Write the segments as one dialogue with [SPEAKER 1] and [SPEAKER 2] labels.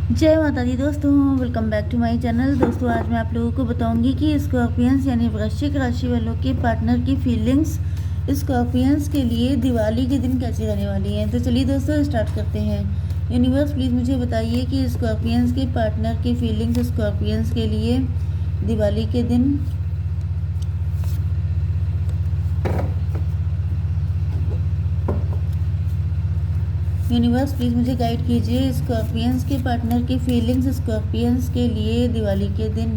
[SPEAKER 1] जय माता दी दोस्तों, welcome back to my channel. दोस्तों आज मैं आप लोगों को बताऊंगी कि स्कॉर्पियंस यानी वृश्चिक राशि वालों के पार्टनर की फीलिंग्स स्कॉर्पियंस के लिए दिवाली के दिन कैसी रहने वाली हैं। तो चलिए दोस्तों स्टार्ट करते हैं। यूनिवर्स प्लीज़ मुझे बताइए कि स्कॉर्पियंस के पार्टनर की फीलिंग्स स्कॉर्पियंस के लिए दिवाली के दिन। यूनिवर्स प्लीज़ मुझे गाइड कीजिए स्कॉर्पियंस के पार्टनर की फीलिंग्स स्कॉर्पियंस के लिए दिवाली के दिन।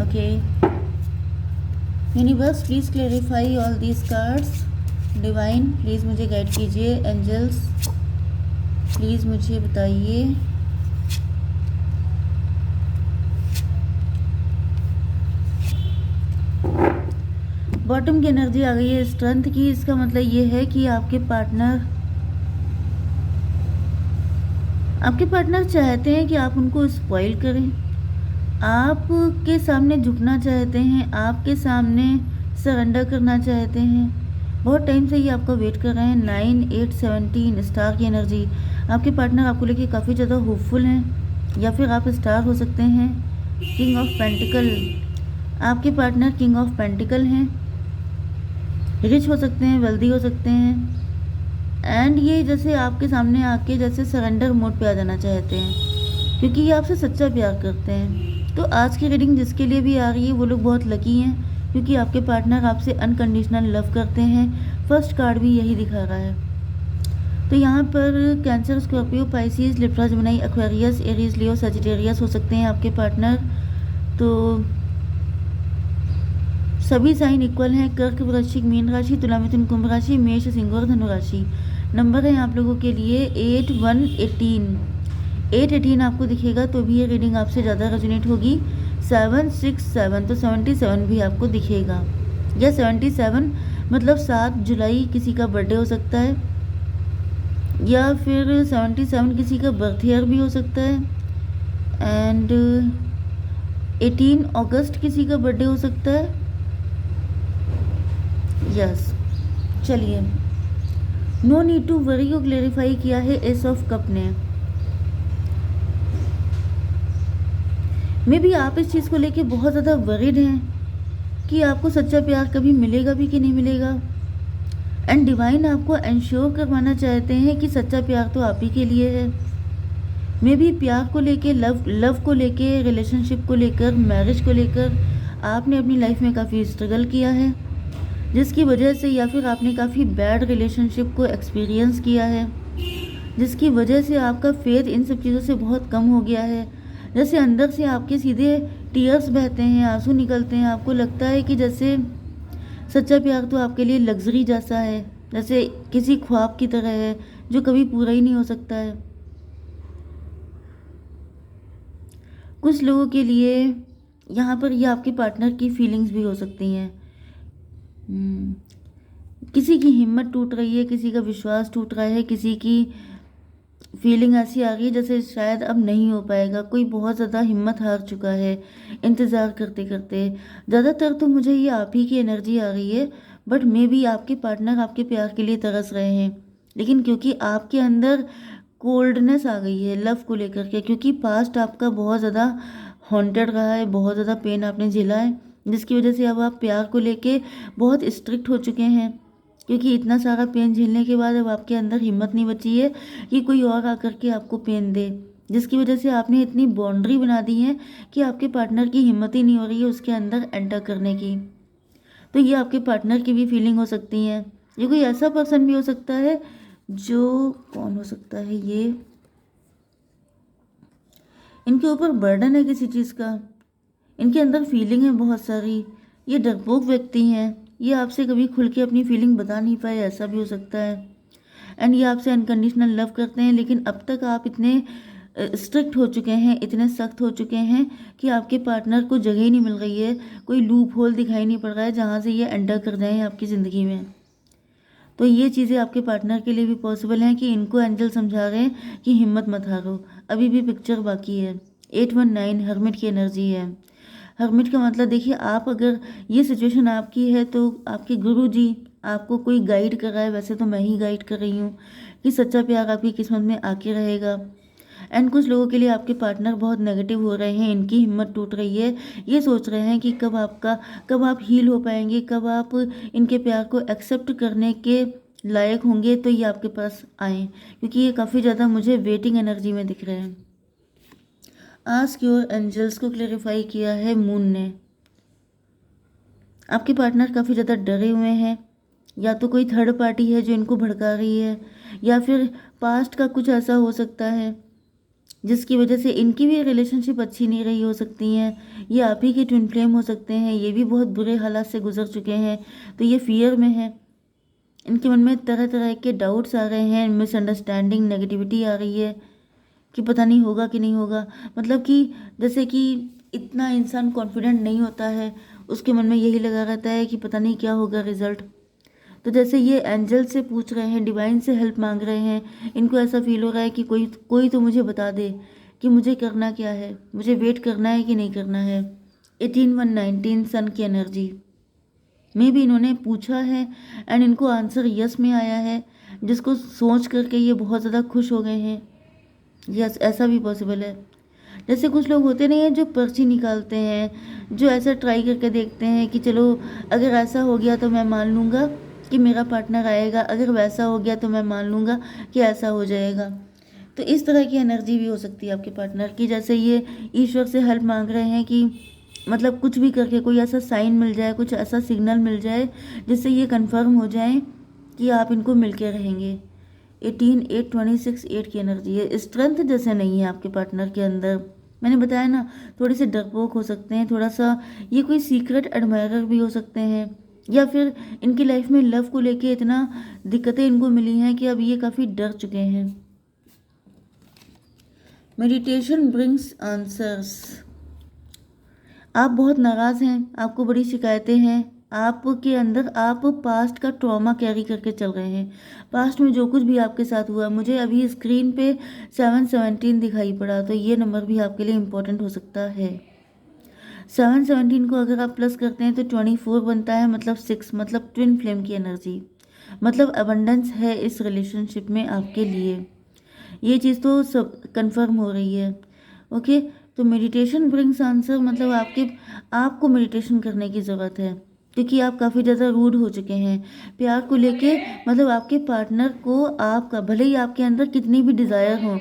[SPEAKER 1] Okay universe please clarify all these cards. Divine please मुझे गाइड कीजिए। एंजल्स प्लीज़ मुझे बताइए बॉटम की एनर्जी आ गई है स्ट्रेंथ की। इसका मतलब ये है कि आपके पार्टनर चाहते हैं कि आप उनको स्पॉइल करें, आपके सामने झुकना चाहते हैं, आपके सामने सरेंडर करना चाहते हैं। बहुत टाइम से ये आपका वेट कर रहे हैं। 9, 8, 17 स्टार की एनर्जी। आपके पार्टनर आपको लेके काफ़ी ज़्यादा होपफुल हैं, या फिर आप स्टार हो सकते हैं। किंग ऑफ पेंटिकल, आपके पार्टनर किंग ऑफ पेंटिकल हैं। रिच हो सकते हैं, वेल्दी हो सकते हैं, एंड ये जैसे आपके सामने आके जैसे सरेंडर मोड पे आ जाना चाहते हैं, क्योंकि ये आपसे सच्चा प्यार करते हैं। तो आज की रीडिंग जिसके लिए भी आ रही है वो लोग बहुत लकी हैं, क्योंकि आपके पार्टनर आपसे अनकंडीशनल लव करते हैं। फर्स्ट कार्ड भी यही दिखा रहा है। तो यहाँ पर cancer, Scorpio, Pisces, Libra, Gemini, Aquarius, Aries, Leo, Sagittarius हो सकते हैं आपके पार्टनर। तो सभी साइन इक्वल हैं। कर्क, वृश्चिक, मीन राशि, तुला, मिथुन, कुंभ राशि, मेष, सिंह और धनु राशि। नंबर है आप लोगों के लिए 8, 1, 18। 8, 18 आपको दिखेगा तो भी ये रीडिंग आपसे ज़्यादा रेजोनेट होगी। 7, 6, 7 तो 77 भी आपको दिखेगा, या 77 मतलब 7 जुलाई किसी का बर्थडे हो सकता है, या फिर 77 किसी का बर्थ ईयर भी हो सकता है, एंड 18 अगस्त किसी का बर्थडे हो सकता है। यस चलिए, नो नीड टू वरी को क्लेरिफाई किया है एस ऑफ कप ने। मे भी आप इस चीज़ को लेके बहुत ज़्यादा वरीड हैं कि आपको सच्चा प्यार कभी मिलेगा भी कि नहीं मिलेगा। एंड डिवाइन आपको इंश्योर करवाना चाहते हैं कि सच्चा प्यार तो आप ही के लिए है। मे भी प्यार को लेके, लव को लेके, रिलेशनशिप को लेकर, मैरिज को लेकर आपने अपनी लाइफ में काफ़ी स्ट्रगल किया है, जिसकी वजह से, या फिर आपने काफ़ी बैड रिलेशनशिप को एक्सपीरियंस किया है, जिसकी वजह से आपका फेथ इन सब चीज़ों से बहुत कम हो गया है। जैसे अंदर से आपके सीधे टीयर्स बहते हैं, आंसू निकलते हैं। आपको लगता है कि जैसे सच्चा प्यार तो आपके लिए लग्जरी जैसा है, जैसे किसी ख्वाब की तरह है जो कभी पूरा ही नहीं हो सकता है। कुछ लोगों के लिए यहाँ पर ये आपके पार्टनर की फीलिंग्स भी हो सकती हैं। किसी की हिम्मत टूट रही है, किसी का विश्वास टूट रहा है, किसी की फीलिंग ऐसी आ गई है जैसे शायद अब नहीं हो पाएगा। कोई बहुत ज़्यादा हिम्मत हार चुका है इंतज़ार करते करते। ज़्यादातर तो मुझे ये आप ही की एनर्जी आ रही है, बट मे बी आपके पार्टनर आपके प्यार के लिए तरस रहे हैं, लेकिन क्योंकि आपके अंदर कोल्डनेस आ गई है लव को लेकर के, क्योंकि पास्ट आपका बहुत ज़्यादा हॉन्टेड रहा है, बहुत ज़्यादा पेन आपने झेला है, जिसकी वजह से अब आप प्यार को लेके बहुत स्ट्रिक्ट हो चुके हैं। क्योंकि इतना सारा पेन झेलने के बाद अब आपके अंदर हिम्मत नहीं बची है कि कोई और आकर के आपको पेन दे, जिसकी वजह से आपने इतनी बाउंड्री बना दी है कि आपके पार्टनर की हिम्मत ही नहीं हो रही है उसके अंदर एंटर करने की। तो ये आपके पार्टनर की भी फीलिंग हो सकती है। ये कोई ऐसा पर्सन भी हो सकता है जो, कौन हो सकता है ये, इनके ऊपर बर्डन है किसी चीज़ का, इनके अंदर फीलिंग है बहुत सारी। ये डरपोक व्यक्ति हैं, ये आपसे कभी खुल के अपनी फीलिंग बता नहीं पाए, ऐसा भी हो सकता है। एंड ये आपसे अनकंडीशनल लव करते हैं, लेकिन अब तक आप इतने स्ट्रिक्ट हो चुके हैं, इतने सख्त हो चुके हैं कि आपके पार्टनर को जगह ही नहीं मिल रही है, कोई लूप होल दिखाई नहीं पड़ रहा है जहाँ से ये एंटर कर जाएँ आपकी ज़िंदगी में। तो ये चीज़ें आपके पार्टनर के लिए भी पॉसिबल हैं कि इनको एंजल समझा रहे हैं कि हिम्मत मत हारो, अभी भी पिक्चर बाकी है। 819 हर्मिट की एनर्जी है। हर्मिट का मतलब देखिए, आप अगर ये सिचुएशन आपकी है तो आपके गुरु जी आपको कोई गाइड कर रहा है, वैसे तो मैं ही गाइड कर रही हूँ कि सच्चा प्यार आपकी किस्मत में आके रहेगा। एंड कुछ लोगों के लिए आपके पार्टनर बहुत नेगेटिव हो रहे हैं, इनकी हिम्मत टूट रही है, ये सोच रहे हैं कि कब आप हील हो पाएंगे, कब आप इनके प्यार को एक्सेप्ट करने के लायक होंगे तो ये आपके पास आए, क्योंकि ये काफ़ी ज़्यादा मुझे वेटिंग एनर्जी में दिख रहे हैं। आस्क योर एंजल्स को क्लेरिफाई किया है मून ने। आपके पार्टनर काफ़ी ज़्यादा डरे हुए हैं, या तो कोई थर्ड पार्टी है जो इनको भड़का रही है, या फिर पास्ट का कुछ ऐसा हो सकता है जिसकी वजह से इनकी भी रिलेशनशिप अच्छी नहीं रही हो सकती हैं। ये आप ही के ट्विन फ्लेम हो सकते हैं, ये भी बहुत बुरे हालात से गुजर चुके हैं, तो ये फियर में है। इनके मन में तरह तरह के डाउट्स आ रहे हैं, मिसअंडरस्टैंडिंग, नेगेटिविटी आ रही है कि पता नहीं होगा कि नहीं होगा। मतलब कि जैसे कि इतना इंसान कॉन्फिडेंट नहीं होता है, उसके मन में यही लगा रहता है कि पता नहीं क्या होगा रिजल्ट। तो जैसे ये एंजल से पूछ रहे हैं, डिवाइन से हेल्प मांग रहे हैं, इनको ऐसा फील हो रहा है कि कोई कोई तो मुझे बता दे कि मुझे करना क्या है, मुझे वेट करना है कि नहीं करना है। 18/1/19 सन की एनर्जी में भी इन्होंने पूछा है एंड इनको आंसर यस में आया है, जिसको सोच करके ये बहुत ज़्यादा खुश हो गए हैं। यस, ऐसा भी पॉसिबल है। जैसे कुछ लोग होते नहीं हैं जो पर्ची निकालते हैं, जो ऐसा ट्राई करके देखते हैं कि चलो अगर ऐसा हो गया तो मैं मान लूँगा कि मेरा पार्टनर आएगा, अगर वैसा हो गया तो मैं मान लूँगा कि ऐसा हो जाएगा। तो इस तरह की एनर्जी भी हो सकती है आपके पार्टनर की, जैसे ये ईश्वर से हेल्प मांग रहे हैं कि मतलब कुछ भी करके कोई ऐसा साइन मिल जाए, कुछ ऐसा सिग्नल मिल जाए जिससे ये कंफर्म हो जाए कि आप इनको मिलके रहेंगे। 18/8/26 8 की एनर्जी है। स्ट्रेंथ जैसे नहीं है आपके पार्टनर के अंदर, मैंने बताया ना, थोड़े से डरपोक हो सकते हैं, थोड़ा सा ये कोई सीक्रेट एडमायरर भी हो सकते हैं, या फिर इनकी लाइफ में लव को लेके इतना दिक्कतें इनको मिली हैं कि अब ये काफ़ी डर चुके हैं। Meditation brings answers. आप बहुत नाराज़ हैं, आपको बड़ी शिकायतें हैं, आपके अंदर आप पास्ट का ट्रॉमा कैरी करके चल रहे हैं। पास्ट में जो कुछ भी आपके साथ हुआ, मुझे अभी स्क्रीन पे 717 दिखाई पड़ा, तो ये नंबर भी आपके लिए इम्पोर्टेंट हो सकता है। 717 को अगर आप प्लस करते हैं तो 24 बनता है, मतलब 6, मतलब ट्विन फ्लेम की एनर्जी, मतलब अबंडेंस है इस रिलेशनशिप में आपके लिए। ये चीज़ तो सब कंफर्म हो रही है। ओके, तो मेडिटेशन ब्रिंग्स आंसर, मतलब आपको मेडिटेशन करने की ज़रूरत है, क्योंकि आप काफ़ी ज़्यादा रूड हो चुके हैं प्यार को लेके। मतलब आपके पार्टनर को आपका, भले ही आपके अंदर कितनी भी डिज़ायर हो,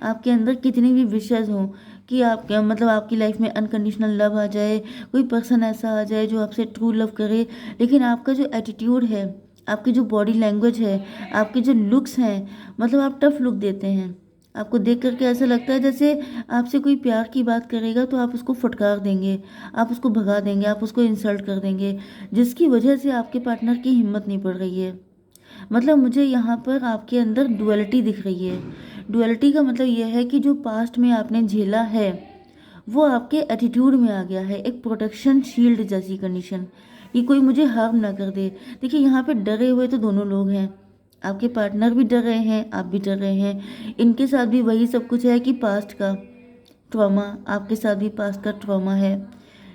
[SPEAKER 1] आपके अंदर कितनी भी विशेज़ हो कि आप मतलब आपकी लाइफ में अनकंडीशनल लव आ जाए, कोई पर्सन ऐसा आ जाए जो आपसे ट्रू लव करे, लेकिन आपका जो एटीट्यूड है, आपकी जो बॉडी लैंग्वेज है, आपके जो लुक्स हैं, मतलब आप टफ लुक देते हैं। आपको देख करके ऐसा लगता है जैसे आपसे कोई प्यार की बात करेगा तो आप उसको फटकार देंगे, आप उसको भगा देंगे, आप उसको इंसल्ट कर देंगे, जिसकी वजह से आपके पार्टनर की हिम्मत नहीं पड़ रही है। मतलब मुझे यहाँ पर आपके अंदर डुअलिटी दिख रही है। डुअलिटी का मतलब यह है कि जो पास्ट में आपने झेला है वो आपके एटीट्यूड में आ गया है, एक प्रोटेक्शन शील्ड जैसी कंडीशन, कि कोई मुझे हार्म ना कर दे। देखिए यहाँ पे डरे हुए तो दोनों लोग हैं, आपके पार्टनर भी डर रहे हैं, आप भी डर रहे हैं। इनके साथ भी वही सब कुछ है कि पास्ट का ट्रॉमा, आपके साथ भी पास्ट का ट्रॉमा है,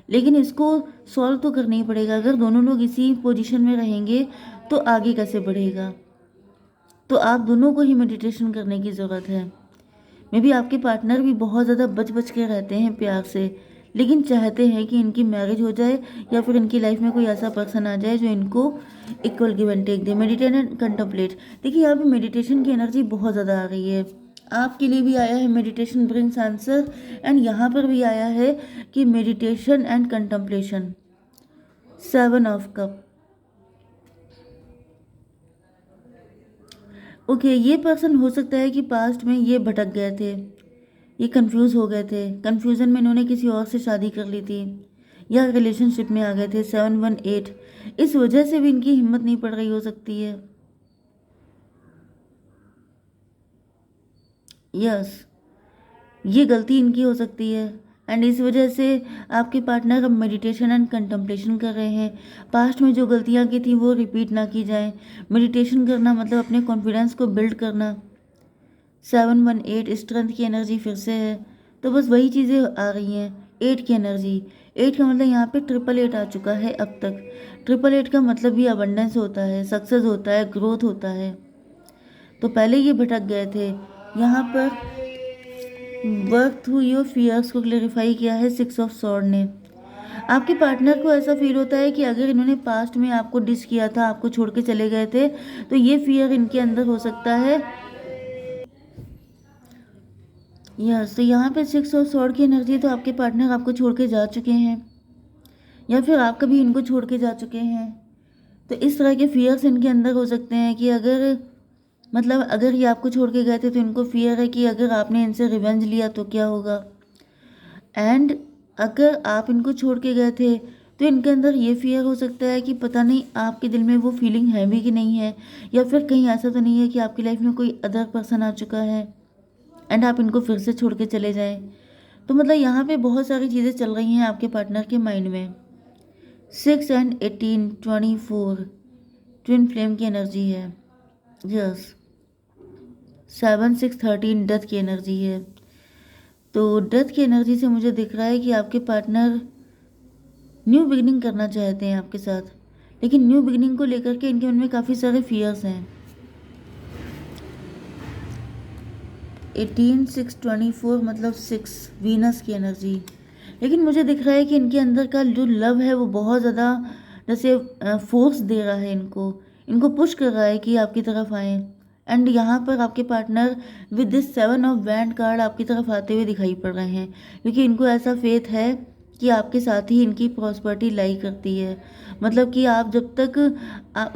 [SPEAKER 1] लेकिन इसको सॉल्व तो करना ही पड़ेगा। अगर दोनों लोग इसी पोजीशन में रहेंगे तो आगे कैसे बढ़ेगा। तो आप दोनों को ही मेडिटेशन करने की ज़रूरत है। मे बी आपके पार्टनर भी बहुत ज़्यादा बच बच के रहते हैं प्यार से, लेकिन चाहते हैं कि इनकी मैरिज हो जाए या फिर इनकी लाइफ में कोई ऐसा पर्सन आ जाए जो इनको इक्वल गिव एंड टेक दे। मेडिटेट एंड कंtemplate, देखिए यहाँ पे मेडिटेशन की एनर्जी बहुत ज़्यादा आ रही है। आपके लिए भी आया है मेडिटेशन ब्रिंग्स आंसर, एंड यहाँ पर भी आया है कि meditation and contemplation. 7 of cup. Okay, ये पर्सन हो सकता है कि पास्ट में ये भटक गए थे, ये कंफ्यूज हो गए थे, कंफ्यूजन में इन्होंने किसी और से शादी कर ली थी या रिलेशनशिप में आ गए थे। 718, इस वजह से भी इनकी हिम्मत नहीं पड़ रही हो सकती है। यस, ये गलती इनकी हो सकती है, एंड इस वजह से आपके पार्टनर अब मेडिटेशन एंड कंtemplation कर रहे हैं। पास्ट में जो गलतियां की थी वो रिपीट ना की जाए। मेडिटेशन करना मतलब अपने कॉन्फिडेंस को बिल्ड करना। 718 स्ट्रेंथ की एनर्जी फिर से है, तो बस वही चीज़ें आ रही हैं। 8 की एनर्जी, 8 का मतलब यहाँ पे 888 आ चुका है अब तक। ट्रिपल एट का मतलब भी अबंडेंस होता है, सक्सेस होता है, ग्रोथ होता है। तो पहले ये भटक गए थे। यहाँ पर वर्क थ्रू योर फियर्स को क्लेरिफाई किया है सिक्स ऑफ सॉर्ड ने। आपके पार्टनर को ऐसा फील होता है कि अगर इन्होंने पास्ट में आपको डिस किया था, आपको छोड़ के चले गए थे, तो ये फियर इनके अंदर हो सकता है। यस, तो यहाँ पे सिक्स ऑफ सॉर्ड की एनर्जी, तो आपके पार्टनर आपको छोड़ के जा चुके हैं या फिर आप कभी इनको छोड़ के जा चुके हैं। तो इस तरह के फियर्स इनके अंदर हो सकते हैं कि अगर मतलब अगर ये आपको छोड़ के गए थे तो इनको फियर है कि अगर आपने इनसे रिवेंज लिया तो क्या होगा। एंड अगर आप इनको छोड़ के गए थे तो इनके अंदर ये फियर हो सकता है कि पता नहीं आपके दिल में वो फीलिंग है भी कि नहीं है, या फिर कहीं ऐसा तो नहीं है कि आपकी लाइफ में कोई अदर पर्सन आ चुका है एंड आप इनको फिर से छोड़ के चले जाएं। तो मतलब यहाँ पे बहुत सारी चीज़ें चल रही हैं आपके पार्टनर के माइंड में। 6 एंड 18 24 ट्विन फ्लेम की एनर्जी है। यस, 7 6 13 डेथ की एनर्जी है। तो डेथ की एनर्जी से मुझे दिख रहा है कि आपके पार्टनर न्यू बिगिनिंग करना चाहते हैं आपके साथ, लेकिन न्यू बिगिनिंग को लेकर के इनके मन में काफ़ी सारे फियर्स हैं। 18 6 24 मतलब 6 वीनस की एनर्जी। लेकिन मुझे दिख रहा है कि इनके अंदर का जो लव है वो बहुत ज़्यादा जैसे फोर्स दे रहा है, इनको पुश कर रहा है कि आपकी तरफ आएँ। एंड यहाँ पर आपके partner with this 7 of wand card आपकी तरफ आते हुए दिखाई पड़ रहे हैं, क्योंकि इनको ऐसा फेथ है कि आपके साथ ही इनकी प्रॉस्पेरिटी लाई करती है। मतलब कि आप जब तक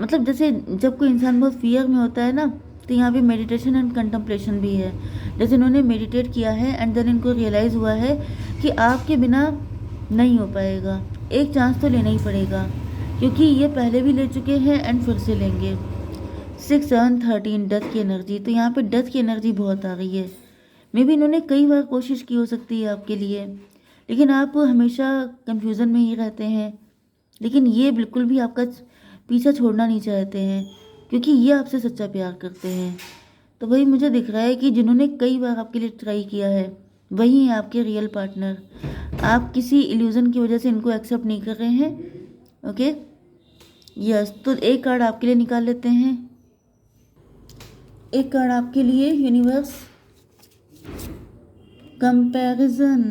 [SPEAKER 1] मतलब जैसे जब कोई इंसान बहुत फियर में होता है ना, तो यहाँ पे मेडिटेशन एंड कंtemplation भी है। जैसे इन्होंने मेडिटेट किया है एंड देन इनको रियलाइज़ हुआ है कि आपके बिना नहीं हो पाएगा, एक चांस तो लेना ही पड़ेगा, क्योंकि ये पहले भी ले चुके हैं एंड फिर से लेंगे। 6 7 13 डेथ की एनर्जी, तो यहाँ पे डेथ की एनर्जी बहुत आ रही है। मे बी इन्होंने कई बार कोशिश की हो सकती है आपके लिए, लेकिन आप हमेशा कंफ्यूजन में ही रहते हैं। लेकिन ये बिल्कुल भी आपका पीछा छोड़ना नहीं चाहते हैं, क्योंकि ये आपसे सच्चा प्यार करते हैं। तो वही मुझे दिख रहा है कि जिन्होंने कई बार आपके लिए ट्राई किया है वही है आपके रियल पार्टनर। आप किसी इल्यूज़न की वजह से इनको एक्सेप्ट नहीं कर रहे हैं। ओके, यस, तो एक कार्ड आपके लिए निकाल लेते हैं। एक कार्ड आपके लिए यूनिवर्स, कंपैरिजन।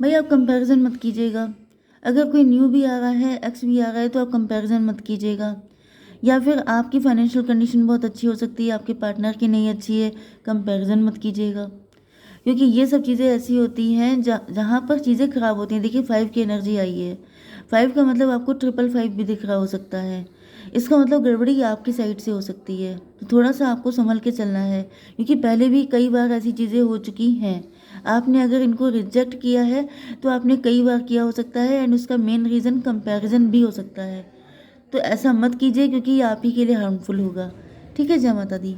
[SPEAKER 1] भाई आप कंपैरिजन मत कीजिएगा। अगर कोई न्यू भी आ रहा है, एक्स भी आ रहा है, तो आप कंपैरिजन मत कीजिएगा। या फिर आपकी फाइनेंशियल कंडीशन बहुत अच्छी हो सकती है, आपके पार्टनर की नहीं अच्छी है, कंपैरिजन मत कीजिएगा। क्योंकि ये सब चीज़ें ऐसी होती हैं जहाँ पर चीज़ें ख़राब होती हैं। देखिए 5 की एनर्जी आई है, 5 का मतलब आपको 555 भी दिख रहा हो सकता है। इसका मतलब गड़बड़ी आपकी साइड से हो सकती है, तो थोड़ा सा आपको संभल के चलना है, क्योंकि पहले भी कई बार ऐसी चीज़ें हो चुकी हैं। आपने अगर इनको रिजेक्ट किया है तो आपने कई बार किया हो सकता है, एंड उसका मेन रीज़न कंपैरिजन भी हो सकता है। तो ऐसा मत कीजिए, क्योंकि ये आप ही के लिए हार्मफुल होगा। ठीक है, जय माता दी।